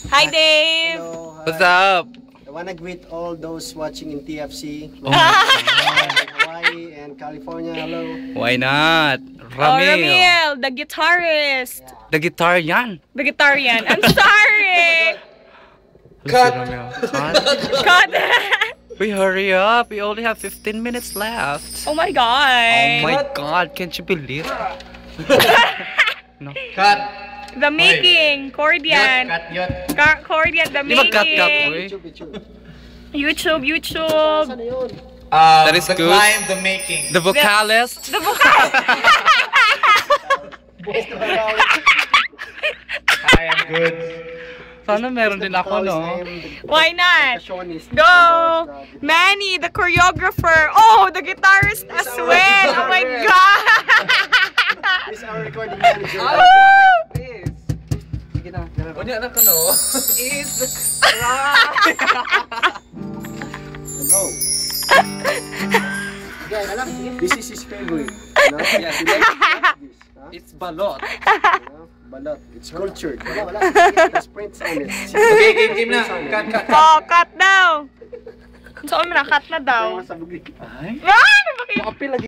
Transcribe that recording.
Hi, Dave. Hello, hi. What's up? I wanna greet all those watching in TFC, Oh my God. Hawaii and California. Hello. Why not? Oh, Ramil. Ramil, the guitarist. The guitar yan. The guitarian. I'm sorry. Cut. God. We hurry up. We only have 15 minutes left. Oh my Oh God. my God. Can't you believe? No. Cut! The making. Cordian. Cut yun. Cordian, the Di ba cut making. uy? YouTube. Saan na yun? That is the good. climb, the making. The vocalist. The vocal. I am good. Sana meron din ako, no? Why not? Percussionist. Go! Manny, the choreographer. Oh, the guitarist as well. Oh my God. He's our recording manager. Sige na. Unya na ko, no? Let's go. Yeah, alam, this is his favorite. No? Yeah, he likes this. Huh? It's balot. No? Balot. It's cultured. Wala. There's prints on it. Okay, game na. Cut. Oh, cut daw. So, cut na daw. Sabugli. Ay. Ah, bakit? Apil lagi.